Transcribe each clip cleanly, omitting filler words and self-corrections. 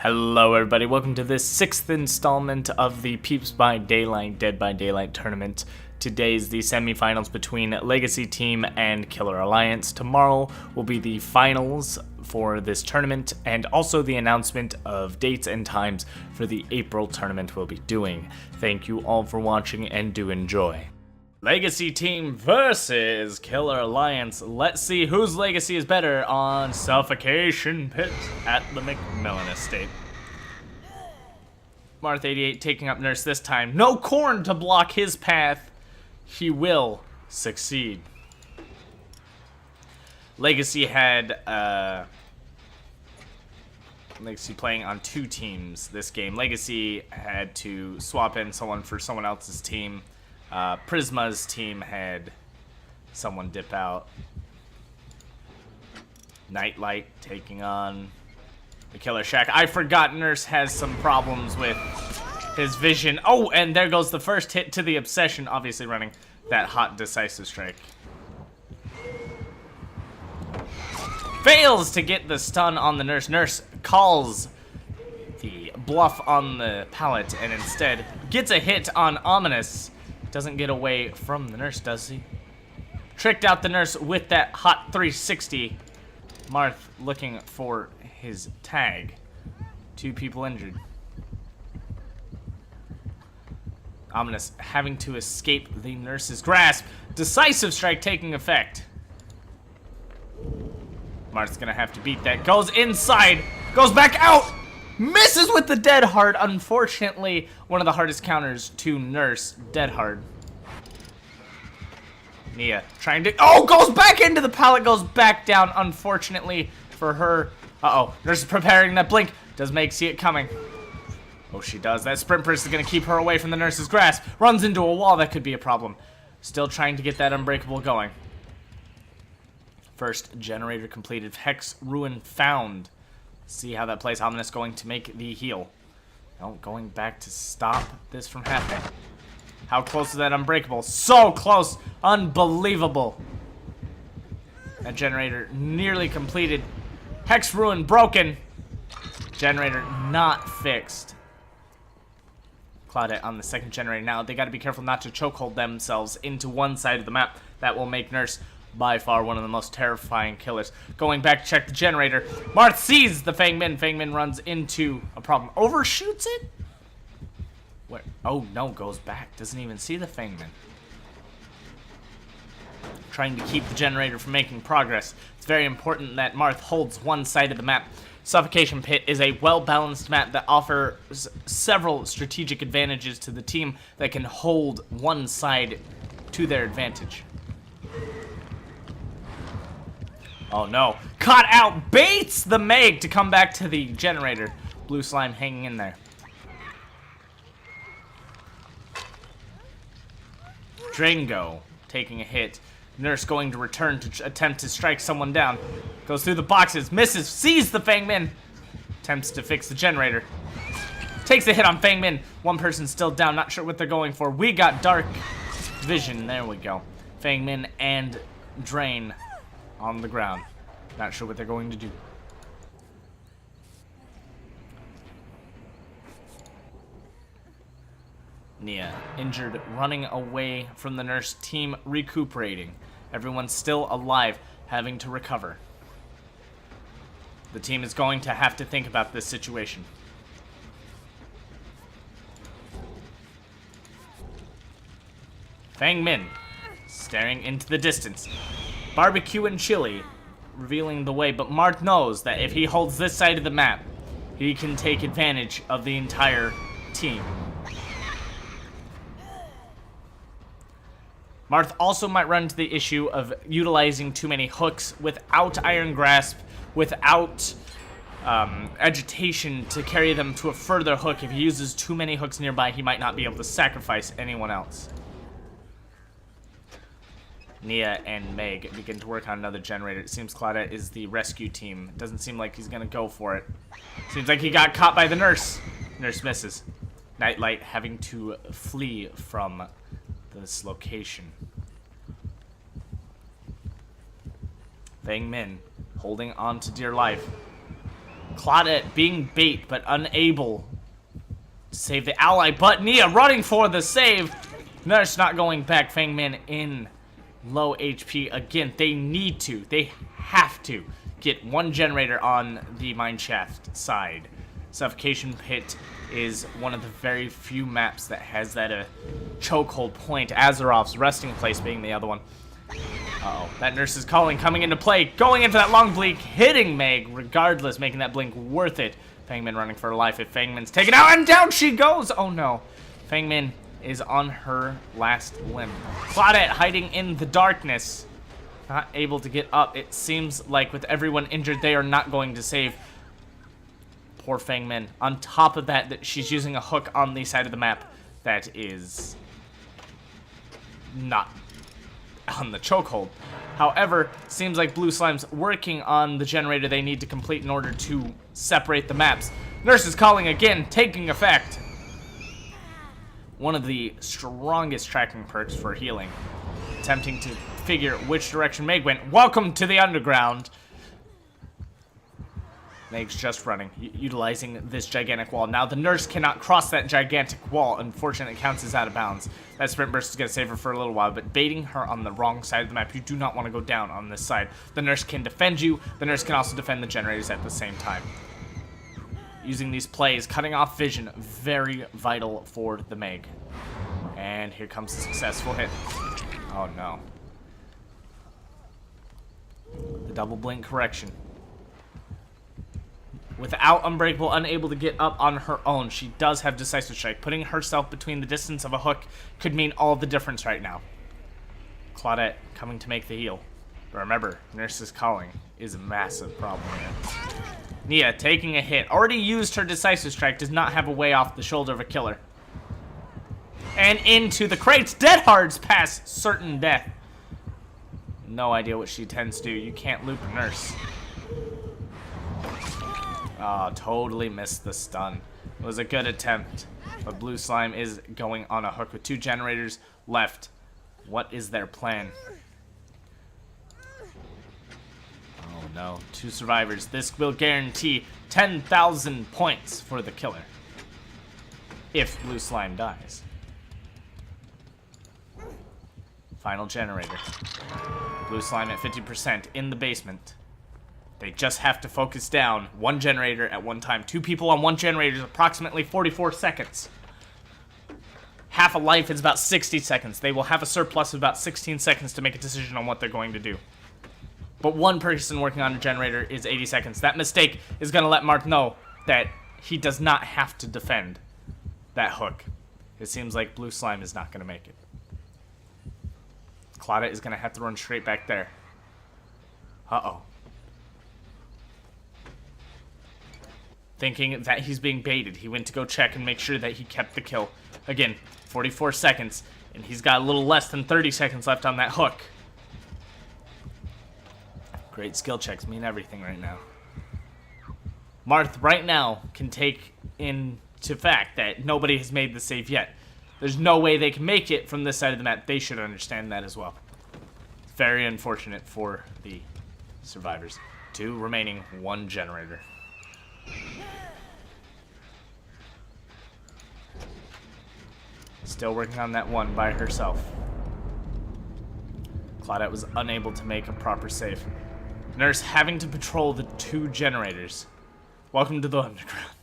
Hello everybody, welcome to this 6th installment of the Peeps by Daylight Dead by Daylight tournament. Today is the semifinals between Legacyteam and Killer Alliance. Tomorrow will be the finals for this tournament and also the announcement of dates and times for the April tournament we'll be doing. Thank you all for watching and do enjoy. Legacyteam versus Killer Alliance. Let's see whose legacy is better on Suffocation Pit at the McMillan Estate. Marth 88 taking up Nurse this time. No corn to block his path. He will succeed. Legacy had Legacy playing on two teams this game. Legacy had to swap in someone for someone else's team. Prisma's team had someone dip out. Nightlight taking on the Killer Shack. I forgot Nurse has some problems with his vision. Oh, and there goes the first hit to the Obsession, obviously running that hot decisive strike. Fails to get the stun on the Nurse. Nurse calls the bluff on the pallet and instead gets a hit on Ominous. Doesn't get away from the Nurse, does he? Tricked out the Nurse with that hot 360. Marth looking for his tag. Two people injured. Ominous having to escape the Nurse's grasp. Decisive strike taking effect. Marth's gonna have to beat that. Goes inside. Goes back out. Misses with the dead hard. Unfortunately, one of the hardest counters to Nurse. Dead hard. Nia trying to... Oh, goes back into the pallet. Goes back down. Unfortunately for her. Uh-oh. Nurse is preparing that blink. Does Meg see it coming? Oh, she does. That sprint burst is going to keep her away from the Nurse's grasp. Runs into a wall. That could be a problem. Still trying to get that Unbreakable going. First generator completed. Hex Ruin found. See how that plays. Ominous going to make the heal. No, going back to stop this from happening. How close is that Unbreakable? So close. Unbelievable. That generator nearly completed. Hex Ruin broken. Generator not fixed. Claudette on the second generator now. They got to be careful not to chokehold themselves into one side of the map. That will make Nurse by far one of the most terrifying killers. Going back to check the generator. Marth sees the Fang Min. Fang Min runs into a problem. Overshoots it? Where? Oh no, goes back. Doesn't even see the Fang Min. Trying to keep the generator from making progress. It's very important that Marth holds one side of the map. Suffocation Pit is a well-balanced map that offers several strategic advantages to the team that can hold one side to their advantage. Oh no. Caught out. Baits the Meg to come back to the generator. Blue Slime hanging in there. Drango taking a hit. Nurse going to return to attempt to strike someone down. Goes through the boxes. Misses. Sees the Fang Min. Attempts to fix the generator. Takes a hit on Fang Min. One person still down. Not sure what they're going for. We got Dark Vision. There we go. Fang Min and Drain on the ground. Not sure what they're going to do. Nia injured, running away from the Nurse. Team recuperating. Everyone's still alive, having to recover. The team is going to have to think about this situation. Fang Min staring into the distance. Barbecue and chili revealing the way, but Marth knows that if he holds this side of the map, he can take advantage of the entire team. Marth also might run into the issue of utilizing too many hooks without Iron Grasp, without agitation to carry them to a further hook. If he uses too many hooks nearby, he might not be able to sacrifice anyone else. Nia and Meg begin to work on another generator. It seems Claudette is the rescue team. It doesn't seem like he's gonna go for it. Seems like he got caught by the Nurse. Nurse misses. Nightlight having to flee from this location. Fang Min holding on to dear life. Claudette being bait, but unable to save the ally. But Nia running for the save. Nurse not going back. Fangman in low HP again. They have to get one generator on the mineshaft side. Suffocation Pit is one of the very few maps that has that chokehold point. Azeroth's resting place being the other one. Uh-oh, that nurse is calling, coming into play, going into that long blink, hitting Meg, regardless, making that blink worth it. Fangman running for her life. If Fangman's taken out, and down she goes! Oh no. Fangman is on her last limb. Claudette hiding in the darkness. Not able to get up. It seems like with everyone injured, they are not going to save poor Fangman. On top of that, she's using a hook on the side of the map that is not on the chokehold. However, seems like Blue Slime's working on the generator they need to complete in order to separate the maps. Nurse is calling again, taking effect. One of the strongest tracking perks for healing. Attempting to figure which direction Meg went. Welcome to the underground. Meg's just running, utilizing this gigantic wall. Now the nurse cannot cross that gigantic wall. Unfortunately, it counts as out of bounds. That sprint burst is going to save her for a little while, but baiting her on the wrong side of the map. You do not want to go down on this side. The nurse can defend you. The nurse can also defend the generators at the same time. Using these plays, cutting off vision, very vital for the Meg. And here comes the successful hit. Oh no. The double blink correction. Without Unbreakable, unable to get up on her own, she does have Decisive Strike. Putting herself between the distance of a hook could mean all the difference right now. Claudette coming to make the heal. But remember, Nurse's calling is a massive problem here. Nia taking a hit. Already used her Decisive Strike, does not have a way off the shoulder of a killer. And into the crates. Dead Hards pass certain death. No idea what she tends to do. You can't loop a nurse. Oh, totally missed the stun. It was a good attempt. But Blue Slime is going on a hook with 2 generators left. What is their plan? Oh no, 2 survivors. This will guarantee 10,000 points for the killer. If Blue Slime dies. Final generator. Blue Slime at 50% in the basement. They just have to focus down 1 generator at one time. 2 people on 1 generator is approximately 44 seconds. Half a life is about 60 seconds. They will have a surplus of about 16 seconds to make a decision on what they're going to do. But 1 person working on a generator is 80 seconds. That mistake is going to let Marth know that he does not have to defend that hook. It seems like Blue Slime is not going to make it. Claudette is going to have to run straight back there. Uh-oh. Thinking that he's being baited, he went to go check and make sure that he kept the kill. Again, 44 seconds, and he's got a little less than 30 seconds left on that hook. Great skill checks mean everything right now. Marth right now can take into fact that nobody has made the save yet. There's no way they can make it from this side of the map. They should understand that as well. Very unfortunate for the survivors. 2 remaining, 1 generator. Still working on that one by herself. Claudette was unable to make a proper save. Nurse having to patrol the 2 generators. Welcome to the underground.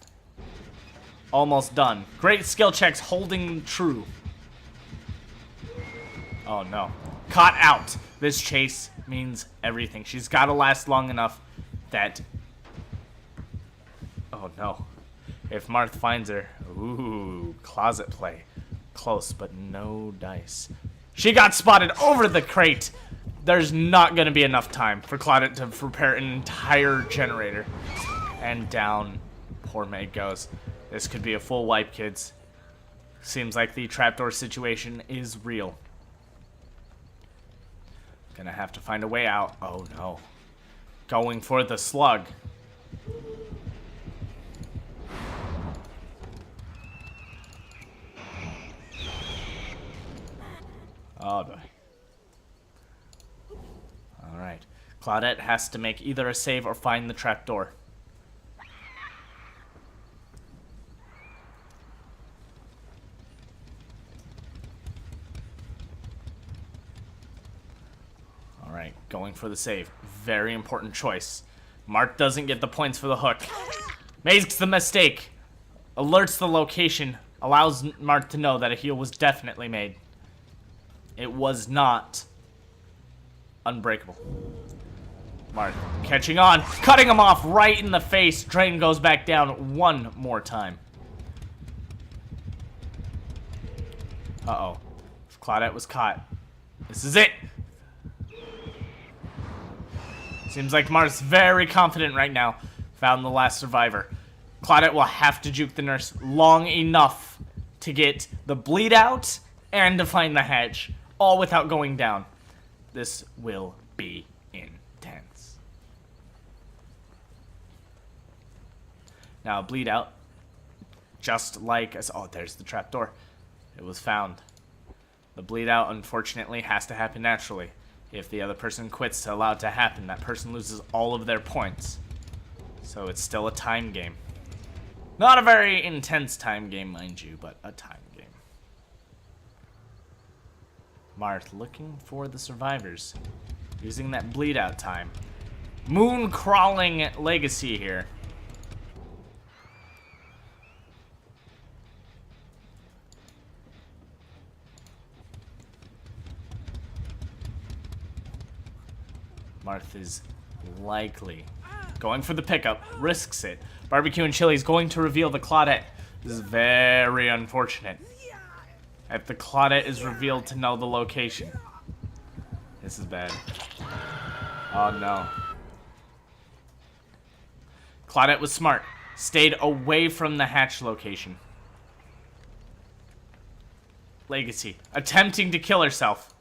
Almost done. Great skill checks holding true. Oh no. Caught out. This chase means everything. She's got to last long enough that... Oh no. If Marth finds her... Ooh, closet play. Close, but no dice. She got spotted over the crate. There's not going to be enough time for Claudette to prepare an entire generator. And down poor Meg goes. This could be a full wipe, kids. Seems like the trapdoor situation is real. Gonna have to find a way out. Oh no. Going for the slug. Oh boy. Alright. Claudette has to make either a save or find the trapdoor. Alright, going for the save. Very important choice. Marth doesn't get the points for the hook. Makes the mistake. Alerts the location. Allows Marth to know that a heal was definitely made. It was not unbreakable. Marth catching on. Cutting him off right in the face. Drain goes back down one more time. Uh-oh. Claudette was caught. This is it. Seems like Marth's very confident right now. Found the last survivor. Claudette will have to juke the nurse long enough to get the bleed out and to find the hatch, all without going down. This will be intense. Now, bleed out, just like us. Oh, there's the trapdoor. It was found. The bleed out, unfortunately, has to happen naturally. If the other person quits to allow it to happen, that person loses all of their points. So it's still a time game. Not a very intense time game, mind you, but a time game. Marth looking for the survivors. Using that bleed out time. Moon crawling Legacy here. Marth is likely going for the pickup, risks it. Barbecue and Chili's going to reveal the Claudette. This is very unfortunate. If the Claudette is revealed to know the location. This is bad. Oh no. Claudette was smart. Stayed away from the hatch location. Legacy, attempting to kill herself.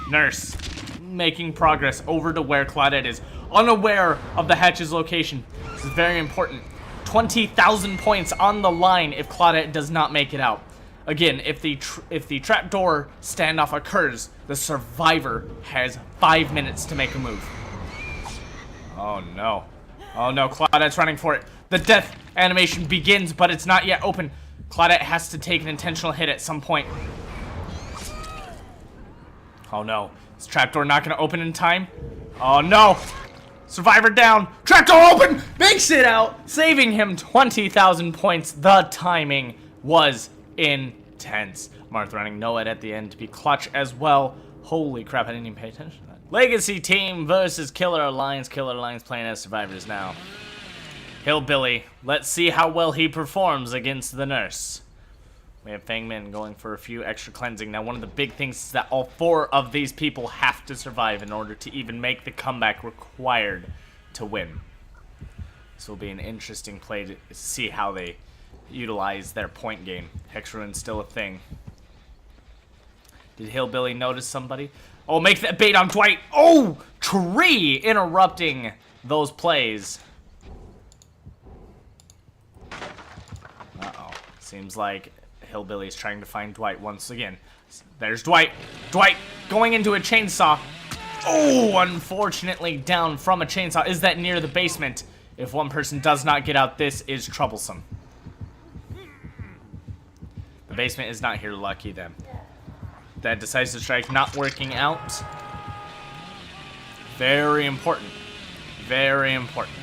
Nurse, making progress over to where Claudette is. Unaware of the hatch's location. This is very important. 20,000 points on the line if Claudette does not make it out. Again, if the trapdoor standoff occurs, the survivor has 5 minutes to make a move. Oh no. Oh no, Claudette's running for it. The death animation begins, but it's not yet open. Claudette has to take an intentional hit at some point. Oh no. Is trapdoor not going to open in time? Oh no. Survivor down. Trapdoor open. Makes it out. Saving him 20,000 points. The timing was intense. Marth running Noed at the end to be clutch as well. Holy crap, I didn't even pay attention to that. Legacyteam versus Killer Alliance. Killer Alliance playing as survivors now. Hillbilly. Let's see how well he performs against the nurse. We have Fangman going for a few extra cleansing. Now, one of the big things is that all 4 of these people have to survive in order to even make the comeback required to win. This will be an interesting play to see how they utilize their point gain. Hex Ruin's still a thing. Did Hillbilly notice somebody? Oh, make that bait on Dwight. Oh, Tree interrupting those plays. Uh-oh. Seems like Hillbilly's trying to find Dwight once again. There's Dwight. Dwight going into a chainsaw. Oh, unfortunately down from a chainsaw. Is that near the basement? If one person does not get out, this is troublesome. The basement is not here. Lucky them. That decisive strike not working out. Very important. Very important.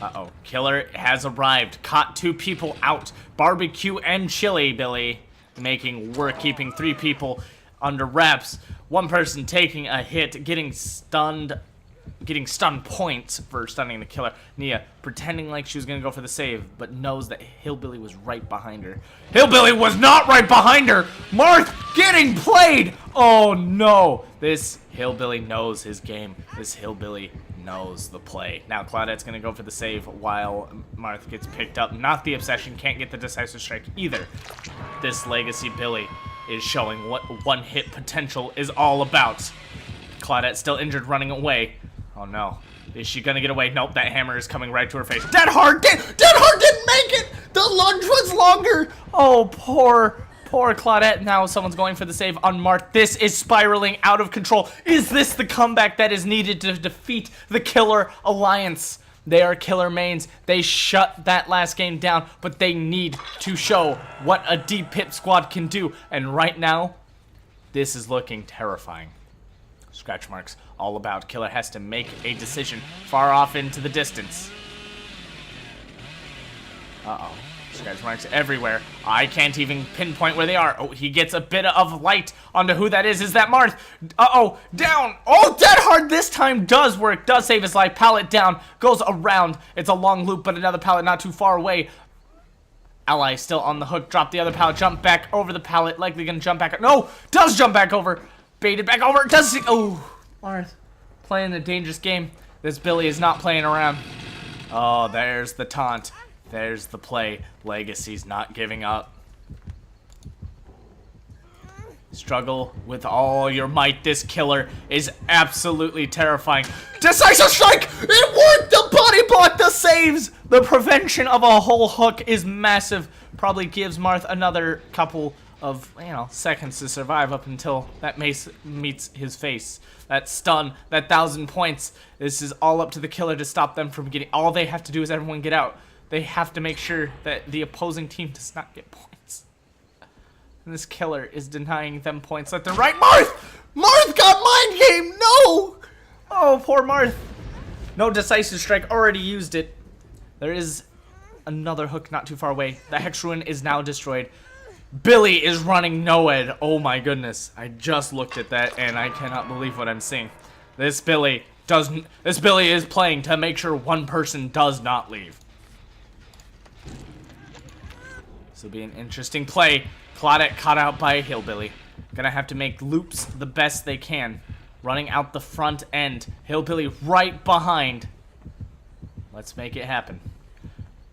Uh-oh. Killer has arrived. Caught 2 people out. Barbecue and Chili Billy making work, keeping 3 people under wraps. One person taking a hit, getting stun points for stunning the killer. Nia pretending like she was gonna go for the save, but knows that Hillbilly was right behind her. Hillbilly was not right behind her! Marth getting played! Oh no! This Hillbilly knows his game. This Hillbilly knows the play. Now Claudette's gonna go for the save while Marth gets picked up. Not the obsession, can't get the decisive strike either. This Legacy Billy is showing what one-hit potential is all about. Claudette still injured, running away. Oh no. Is she gonna get away? Nope, that hammer is coming right to her face. Dead Hard didn't make it! The lunge was longer! Oh, poor Claudette. Now someone's going for the save on Marth. This is spiraling out of control. Is this the comeback that is needed to defeat the Killer Alliance? They are killer mains. They shut that last game down, but they need to show what a deep pip squad can do. And right now, this is looking terrifying. Scratch marks all about. Killer has to make a decision far off into the distance. Uh-oh. Scratch marks everywhere. I can't even pinpoint where they are. Oh, he gets a bit of light onto who that is. Is that Marth? Uh-oh. Down. Oh, Dead Hard this time does work. Does save his life. Pallet down. Goes around. It's a long loop, but another pallet not too far away. Ally still on the hook. Drop the other pallet. Jump back over the pallet. Likely gonna jump back. No! Does jump back over. Baited back over. Does it? Oh, Marth. Playing a dangerous game. This Billy is not playing around. Oh, there's the taunt. There's the play. Legacy's not giving up. Struggle with all your might. This killer is absolutely terrifying. Decisive strike! It worked! The body block, the saves! The prevention of a whole hook is massive. Probably gives Marth another couple of, seconds to survive up until that mace meets his face. That stun, that 1,000 points. This is all up to the killer to stop them from getting. All they have to do is everyone get out. They have to make sure that the opposing team does not get points. And this killer is denying them points left and right. Marth! Marth got mind game! No! Oh, poor Marth. No decisive strike, already used it. There is another hook not too far away. The Hex Ruin is now destroyed. Billy is running no-ed. Oh my goodness. I just looked at that and I cannot believe what I'm seeing. This Billy is playing to make sure one person does not leave. This will be an interesting play. Claudette caught out by a Hillbilly. Gonna have to make loops the best they can. Running out the front end. Hillbilly right behind. Let's make it happen.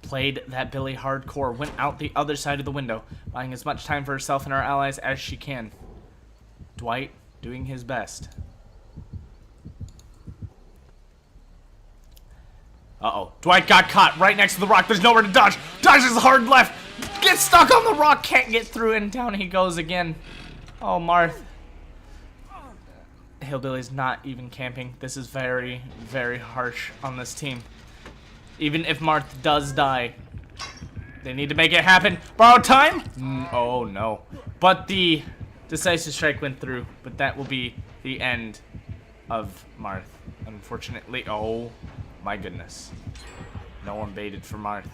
Played that Billy hardcore. Went out the other side of the window. Buying as much time for herself and our allies as she can. Dwight doing his best. Uh-oh. Dwight got caught right next to the rock. There's nowhere to dodge. Dodges hard left. Gets stuck on the rock. Can't get through, and down he goes again. Oh, Marth. Hillbilly's not even camping. This is very, very harsh on this team. Even if Marth does die, they need to make it happen. Borrowed time? Oh, no. But the decisive strike went through, but that will be the end of Marth. Unfortunately. Oh, my goodness. No one baited for Marth.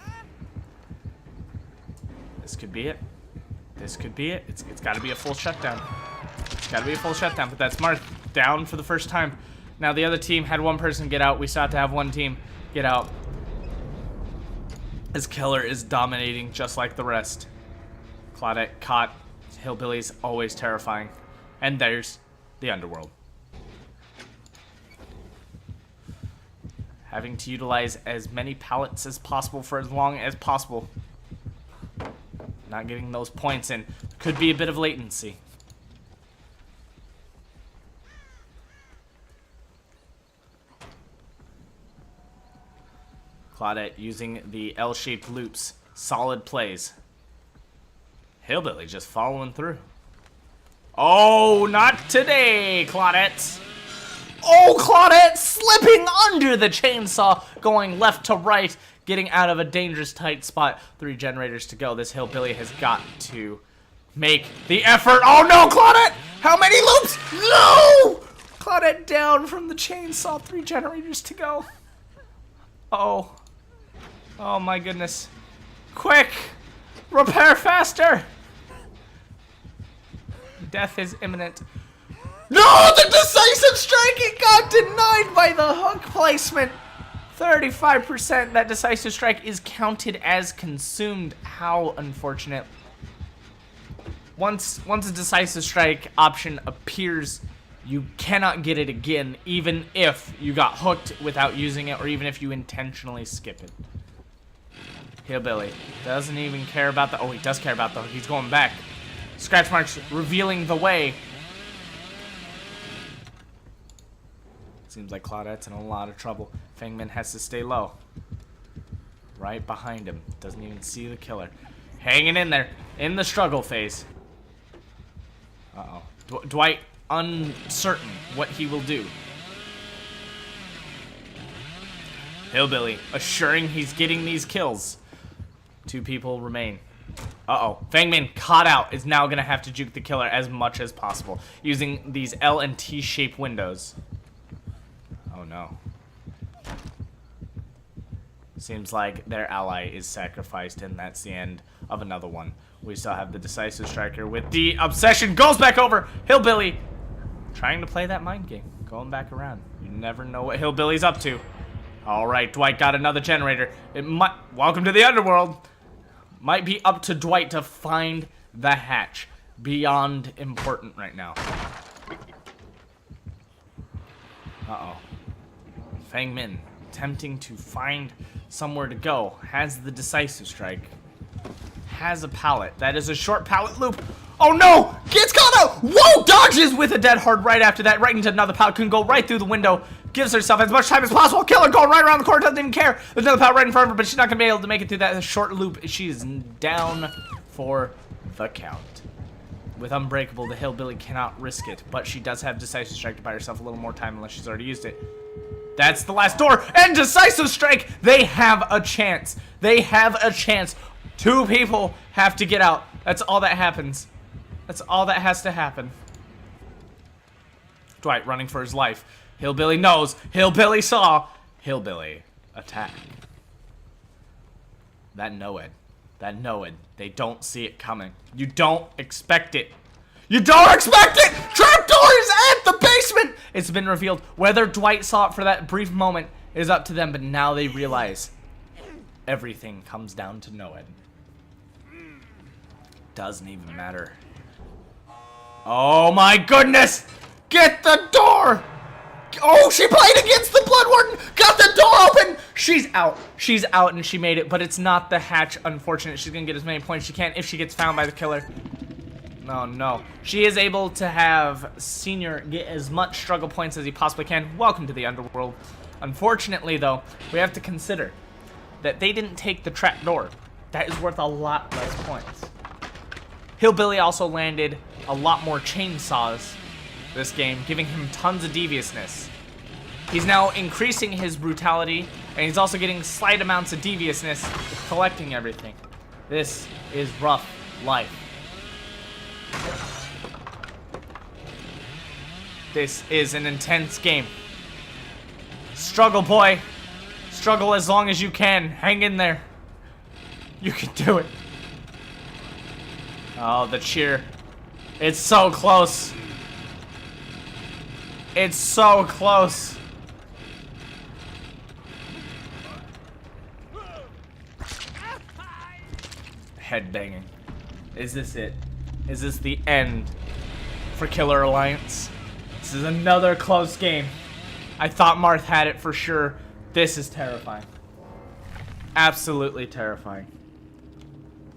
This could be it. This could be it. It's got to be a full shutdown. It's got to be a full shutdown, but that's Marth down for the first time. Now, the other team had one person get out. We sought to have one team get out. This killer is dominating just like the rest. Claudette caught. Hillbilly's always terrifying. And there's the underworld. Having to utilize as many pallets as possible for as long as possible. Not getting those points in. Could be a bit of latency. Claudette using the L-shaped loops. Solid plays. Hillbilly just following through. Oh, not today, Claudette. Oh, Claudette slipping under the chainsaw, going left to right, getting out of a dangerous tight spot. 3 generators to go. This Hillbilly has got to make the effort. Oh no, Claudette! How many loops? No! Claudette down from the chainsaw. 3 generators to go. Oh. Oh my goodness. Quick! Repair faster! Death is imminent. No! The decisive strike! It got denied by the hook placement! 35%. That decisive strike is counted as consumed. How unfortunate. Once a decisive strike option appears, you cannot get it again, even if you got hooked without using it, or even if you intentionally skip it. Hillbilly doesn't even care about the... Oh, he does care about the hook. He's going back. Scratch marks revealing the way. Seems like Claudette's in a lot of trouble. Fangman has to stay low. Right behind him. Doesn't even see the killer. Hanging in there. In the struggle phase. Uh-oh. Dwight uncertain what he will do. Hillbilly assuring he's getting these kills. 2 people remain. Uh-oh. Fangman, caught out, is now going to have to juke the killer as much as possible, using these L and T-shaped windows. Oh, no. Seems like their ally is sacrificed, and that's the end of another one. We still have the decisive striker with the obsession. Goes back over. Hillbilly trying to play that mind game. Going back around. You never know what Hillbilly's up to. All right, Dwight got another generator. Welcome to the underworld. Might be up to Dwight to find the hatch. Beyond important right now. Uh-oh. Fang Min attempting to find somewhere to go. Has the decisive strike. Has a pallet. That is a short pallet loop. Oh no! Gets caught out! Whoa! Dodges with a dead hard right after that. Right into another pallet. Can go right through the window. Gives herself as much time as possible. Killer going right around the corner. Doesn't even care. There's another pallet right in front of her, but she's not going to be able to make it through that short loop. She's down for the count. With Unbreakable, the Hillbilly cannot risk it, but she does have Decisive Strike to buy herself a little more time unless she's already used it. That's the last door, and Decisive Strike! They have a chance. They have a chance. 2 people have to get out. That's all that happens. That's all that has to happen. Dwight running for his life. Hillbilly knows. Hillbilly saw. Hillbilly attack. That know it. That know it. They don't see it coming. You don't expect it. You don't expect it! Trapdoors at the basement! It's been revealed. Whether Dwight saw it for that brief moment is up to them, but now they realize everything comes down to know it. Doesn't even matter. Oh my goodness! Get the door! Oh, she played against the Blood Warden! Got the door open! She's out. She's out and she made it, but it's not the hatch, unfortunate. She's gonna get as many points as she can if she gets found by the killer. Oh no. She is able to have Senior get as much struggle points as he possibly can. Welcome to the underworld. Unfortunately though, we have to consider that they didn't take the trap door. That is worth a lot less points. Hillbilly also landed a lot more chainsaws this game, giving him tons of deviousness. He's now increasing his brutality, and he's also getting slight amounts of deviousness, collecting everything. This is rough life. This is an intense game. Struggle, boy. Struggle as long as you can. Hang in there. You can do it. Oh, the cheer. It's so close. It's so close. Head banging. Is this it? Is this the end for Killer Alliance? This is another close game. I thought Marth had it for sure. This is terrifying. Absolutely terrifying.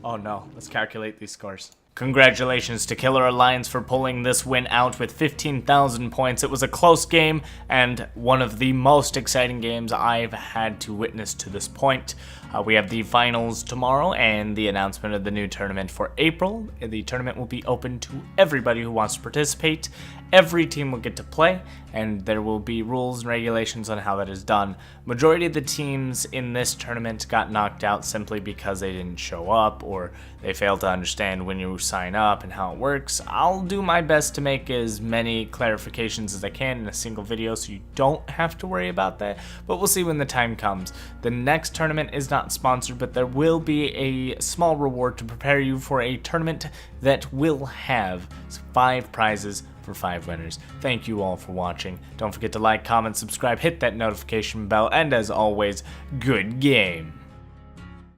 Oh no, let's calculate these scores. Congratulations to Killer Alliance for pulling this win out with 15,000 points. It was a close game and one of the most exciting games I've had to witness to this point. We have the finals tomorrow and the announcement of the new tournament for April. The tournament will be open to everybody who wants to participate. Every team will get to play, and there will be rules and regulations on how that is done. Majority of the teams in this tournament got knocked out simply because they didn't show up or they failed to understand when you sign up and how it works. I'll do my best to make as many clarifications as I can in a single video so you don't have to worry about that, but we'll see when the time comes. The next tournament is not sponsored, but there will be a small reward to prepare you for a tournament that will have 5 prizes for 5 winners. Thank you all for watching. Don't forget to like, comment, subscribe, hit that notification bell, and as always, good game.